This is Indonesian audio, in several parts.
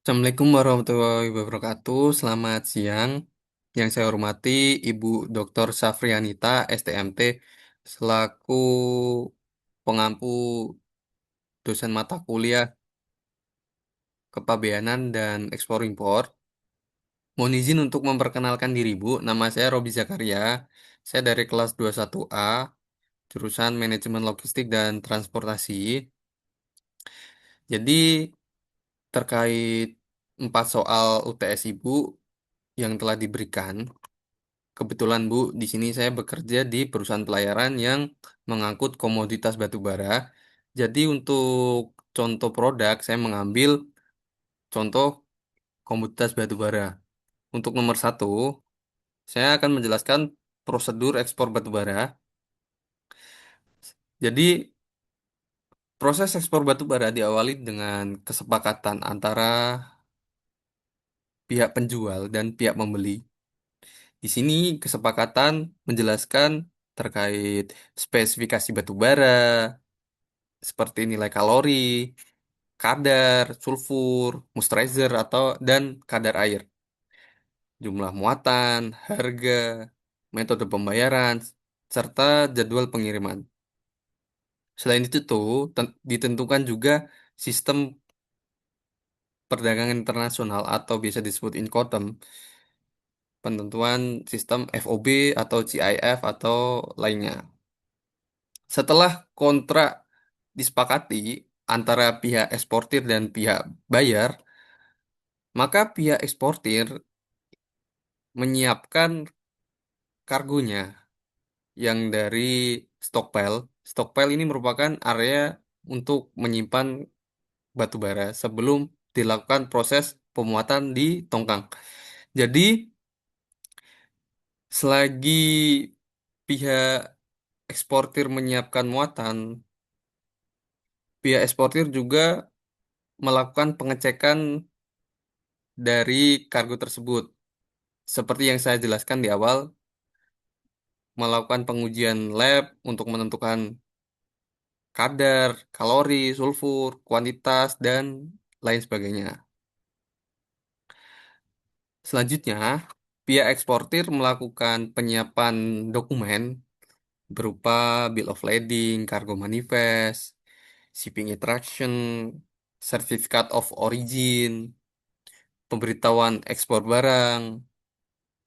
Assalamualaikum warahmatullahi wabarakatuh. Selamat siang. Yang saya hormati Ibu Dr. Safrianita, STMT, selaku pengampu dosen mata kuliah Kepabeanan dan Ekspor Impor. Mohon izin untuk memperkenalkan diri, Bu. Nama saya Robi Zakaria. Saya dari kelas 21A, jurusan Manajemen Logistik dan Transportasi. Jadi, terkait 4 soal UTS Ibu yang telah diberikan, kebetulan Bu, di sini saya bekerja di perusahaan pelayaran yang mengangkut komoditas batu bara. Jadi untuk contoh produk, saya mengambil contoh komoditas batu bara. Untuk nomor satu, saya akan menjelaskan prosedur ekspor batu bara. Jadi proses ekspor batu bara diawali dengan kesepakatan antara pihak penjual dan pihak membeli. Di sini kesepakatan menjelaskan terkait spesifikasi batu bara, seperti nilai kalori, kadar sulfur, moisturizer atau dan kadar air, jumlah muatan, harga, metode pembayaran, serta jadwal pengiriman. Selain itu tuh ditentukan juga sistem perdagangan internasional atau biasa disebut Incoterm, penentuan sistem FOB atau CIF atau lainnya. Setelah kontrak disepakati antara pihak eksportir dan pihak bayar, maka pihak eksportir menyiapkan kargonya yang dari stockpile. Stockpile ini merupakan area untuk menyimpan batu bara sebelum dilakukan proses pemuatan di tongkang. Jadi, selagi pihak eksportir menyiapkan muatan, pihak eksportir juga melakukan pengecekan dari kargo tersebut. Seperti yang saya jelaskan di awal, melakukan pengujian lab untuk menentukan kadar, kalori, sulfur, kuantitas, dan lain sebagainya. Selanjutnya, pihak eksportir melakukan penyiapan dokumen berupa bill of lading, cargo manifest, shipping instruction, certificate of origin, pemberitahuan ekspor barang,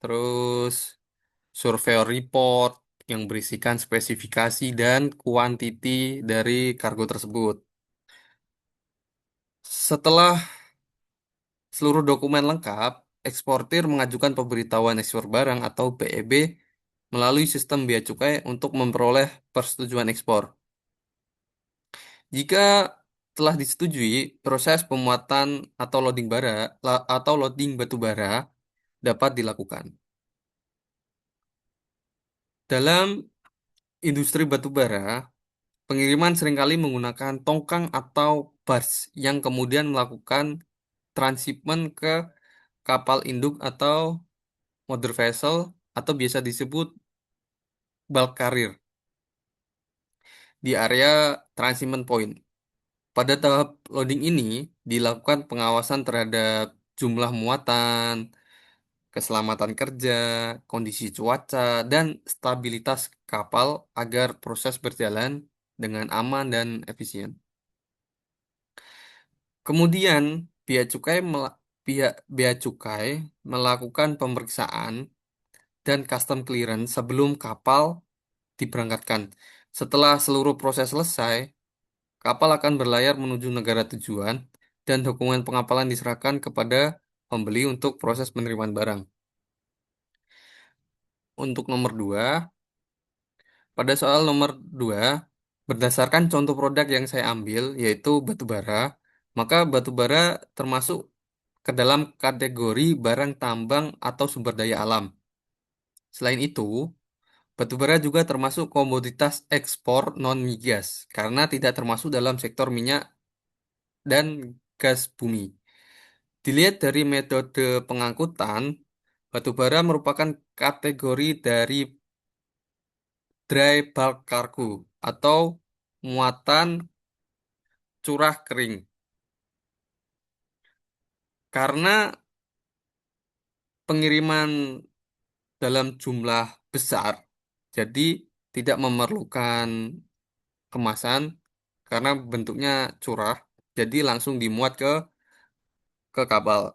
terus surveyor report yang berisikan spesifikasi dan kuantiti dari kargo tersebut. Setelah seluruh dokumen lengkap, eksportir mengajukan pemberitahuan ekspor barang atau PEB melalui sistem bea cukai untuk memperoleh persetujuan ekspor. Jika telah disetujui, proses pemuatan atau loading atau loading batu bara dapat dilakukan. Dalam industri batu bara, pengiriman seringkali menggunakan tongkang atau barge yang kemudian melakukan transshipment ke kapal induk atau mother vessel atau biasa disebut bulk carrier di area transshipment point. Pada tahap loading ini dilakukan pengawasan terhadap jumlah muatan, keselamatan kerja, kondisi cuaca, dan stabilitas kapal agar proses berjalan dengan aman dan efisien. Kemudian pihak bea cukai melakukan pemeriksaan dan custom clearance sebelum kapal diberangkatkan. Setelah seluruh proses selesai, kapal akan berlayar menuju negara tujuan dan dokumen pengapalan diserahkan kepada pembeli untuk proses penerimaan barang. Untuk nomor 2, pada soal nomor 2, berdasarkan contoh produk yang saya ambil, yaitu batu bara, maka batu bara termasuk ke dalam kategori barang tambang atau sumber daya alam. Selain itu, batu bara juga termasuk komoditas ekspor non-migas karena tidak termasuk dalam sektor minyak dan gas bumi. Dilihat dari metode pengangkutan, batu bara merupakan kategori dari dry bulk cargo atau muatan curah kering. Karena pengiriman dalam jumlah besar, jadi tidak memerlukan kemasan karena bentuknya curah, jadi langsung dimuat ke kapal.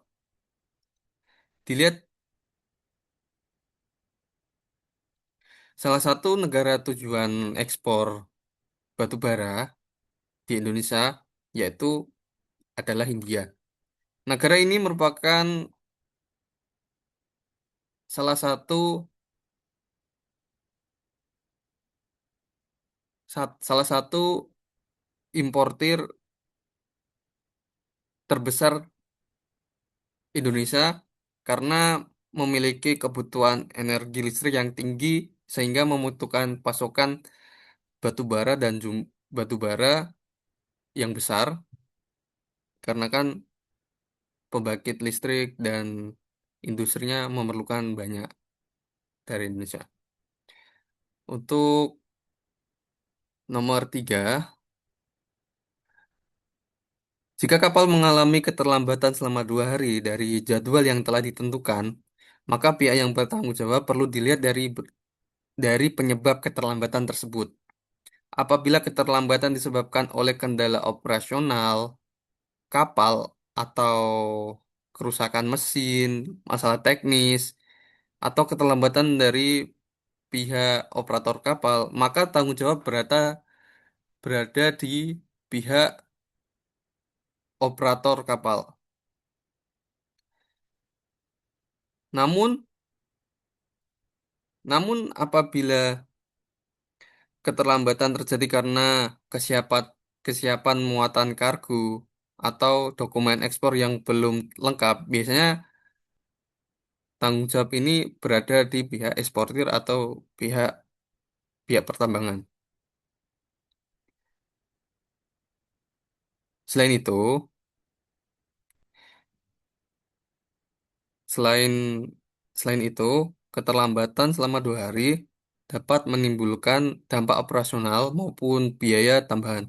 Dilihat salah satu negara tujuan ekspor batu bara di Indonesia yaitu adalah India. Negara ini merupakan salah satu salah satu importir terbesar Indonesia karena memiliki kebutuhan energi listrik yang tinggi sehingga membutuhkan pasokan batu bara dan batu bara yang besar karena kan pembangkit listrik dan industrinya memerlukan banyak dari Indonesia. Untuk nomor tiga, jika kapal mengalami keterlambatan selama 2 hari dari jadwal yang telah ditentukan, maka pihak yang bertanggung jawab perlu dilihat dari penyebab keterlambatan tersebut. Apabila keterlambatan disebabkan oleh kendala operasional kapal atau kerusakan mesin, masalah teknis, atau keterlambatan dari pihak operator kapal, maka tanggung jawab berada di pihak operator kapal. Namun, namun apabila keterlambatan terjadi karena kesiapan kesiapan muatan kargo atau dokumen ekspor yang belum lengkap, biasanya tanggung jawab ini berada di pihak eksportir atau pihak pihak pertambangan. Selain itu, selain selain itu, keterlambatan selama 2 hari dapat menimbulkan dampak operasional maupun biaya tambahan.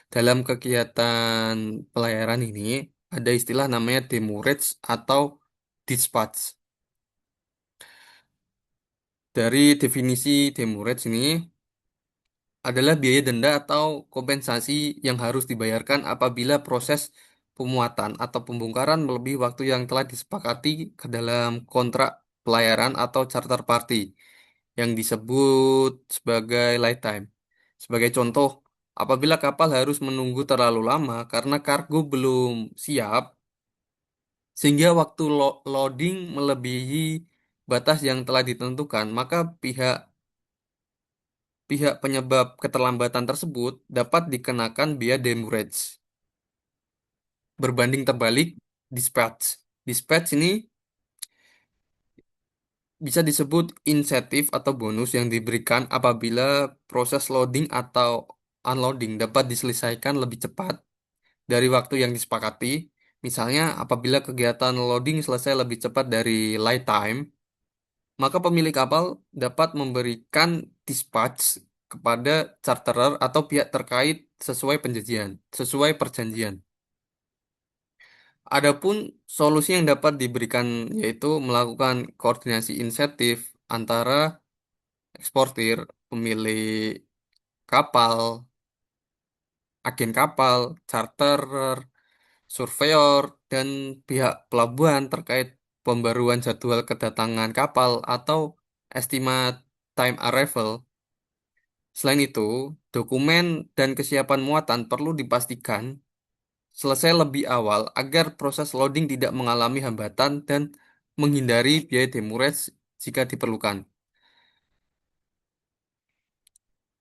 Dalam kegiatan pelayaran ini, ada istilah namanya demurrage atau dispatch. Dari definisi demurrage ini adalah biaya denda atau kompensasi yang harus dibayarkan apabila proses pemuatan atau pembongkaran melebihi waktu yang telah disepakati ke dalam kontrak pelayaran atau charter party yang disebut sebagai lifetime. Sebagai contoh, apabila kapal harus menunggu terlalu lama karena kargo belum siap, sehingga waktu loading melebihi batas yang telah ditentukan, maka pihak pihak penyebab keterlambatan tersebut dapat dikenakan biaya demurrage. Berbanding terbalik, dispatch. Dispatch ini bisa disebut insentif atau bonus yang diberikan apabila proses loading atau unloading dapat diselesaikan lebih cepat dari waktu yang disepakati. Misalnya, apabila kegiatan loading selesai lebih cepat dari light time, maka pemilik kapal dapat memberikan dispatch kepada charterer atau pihak terkait sesuai perjanjian. Adapun solusi yang dapat diberikan yaitu melakukan koordinasi insentif antara eksportir, pemilik kapal, agen kapal, charterer, surveyor, dan pihak pelabuhan terkait pembaruan jadwal kedatangan kapal atau estimate time arrival. Selain itu, dokumen dan kesiapan muatan perlu dipastikan selesai lebih awal agar proses loading tidak mengalami hambatan dan menghindari biaya demurrage jika diperlukan.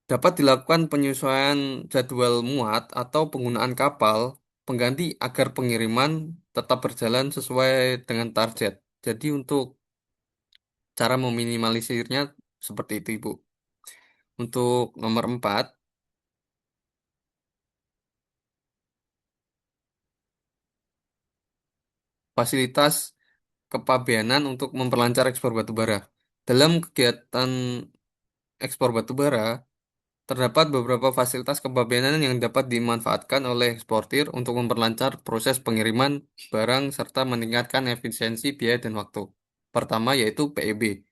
Dapat dilakukan penyesuaian jadwal muat atau penggunaan kapal pengganti agar pengiriman tetap berjalan sesuai dengan target. Jadi untuk cara meminimalisirnya seperti itu, Ibu. Untuk nomor 4, fasilitas kepabeanan untuk memperlancar ekspor batu bara. Dalam kegiatan ekspor batu bara, Terdapat beberapa fasilitas kepabeanan yang dapat dimanfaatkan oleh eksportir untuk memperlancar proses pengiriman barang serta meningkatkan efisiensi biaya dan waktu. Pertama yaitu PEB.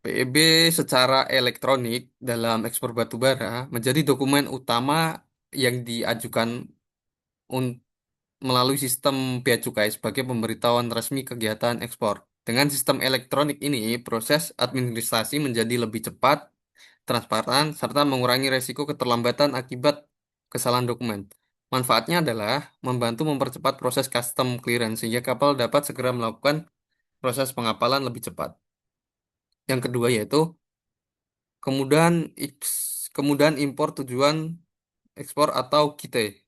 PEB secara elektronik dalam ekspor batu bara menjadi dokumen utama yang diajukan un- melalui sistem bea cukai sebagai pemberitahuan resmi kegiatan ekspor. Dengan sistem elektronik ini, proses administrasi menjadi lebih cepat, transparan, serta mengurangi resiko keterlambatan akibat kesalahan dokumen. Manfaatnya adalah membantu mempercepat proses custom clearance sehingga kapal dapat segera melakukan proses pengapalan lebih cepat. Yang kedua yaitu kemudahan kemudahan impor tujuan ekspor atau KITE.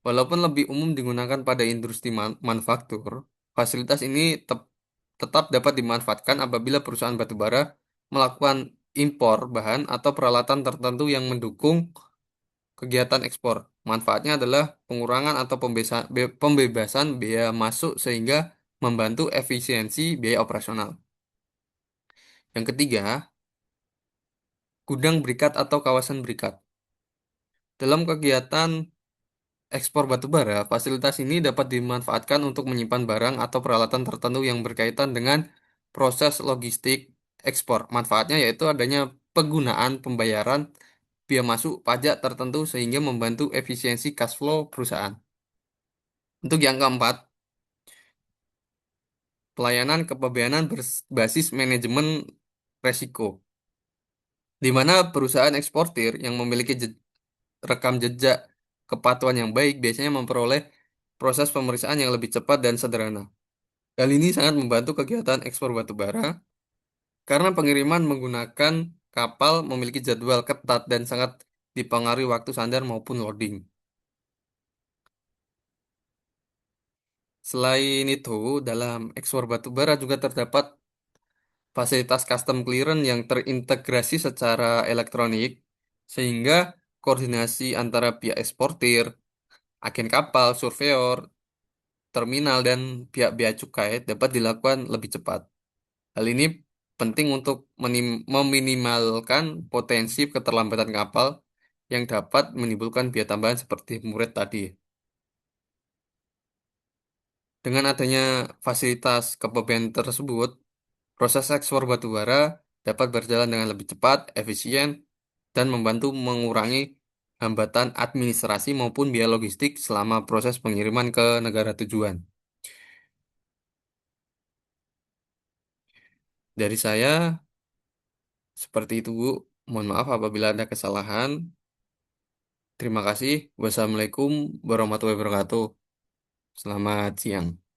Walaupun lebih umum digunakan pada industri manufaktur, fasilitas ini tetap dapat dimanfaatkan apabila perusahaan batubara melakukan impor bahan atau peralatan tertentu yang mendukung kegiatan ekspor. Manfaatnya adalah pengurangan atau pembebasan biaya masuk sehingga membantu efisiensi biaya operasional. Yang ketiga, gudang berikat atau kawasan berikat. Dalam kegiatan ekspor batu bara, fasilitas ini dapat dimanfaatkan untuk menyimpan barang atau peralatan tertentu yang berkaitan dengan proses logistik ekspor. Manfaatnya yaitu adanya penggunaan pembayaran biaya masuk pajak tertentu sehingga membantu efisiensi cash flow perusahaan. Untuk yang keempat, pelayanan kepabeanan berbasis manajemen resiko, di mana perusahaan eksportir yang memiliki rekam jejak kepatuhan yang baik biasanya memperoleh proses pemeriksaan yang lebih cepat dan sederhana. Hal ini sangat membantu kegiatan ekspor batu bara karena pengiriman menggunakan kapal memiliki jadwal ketat dan sangat dipengaruhi waktu sandar maupun loading. Selain itu, dalam ekspor batu bara juga terdapat fasilitas custom clearance yang terintegrasi secara elektronik sehingga koordinasi antara pihak eksportir, agen kapal, surveyor, terminal, dan pihak bea cukai dapat dilakukan lebih cepat. Hal ini penting untuk meminimalkan potensi keterlambatan kapal yang dapat menimbulkan biaya tambahan seperti muret tadi. Dengan adanya fasilitas kepabeanan tersebut, proses ekspor batu bara dapat berjalan dengan lebih cepat, efisien, dan membantu mengurangi hambatan administrasi maupun biaya logistik selama proses pengiriman ke negara tujuan. Dari saya, seperti itu, Bu. Mohon maaf apabila ada kesalahan. Terima kasih. Wassalamualaikum warahmatullahi wabarakatuh. Selamat siang.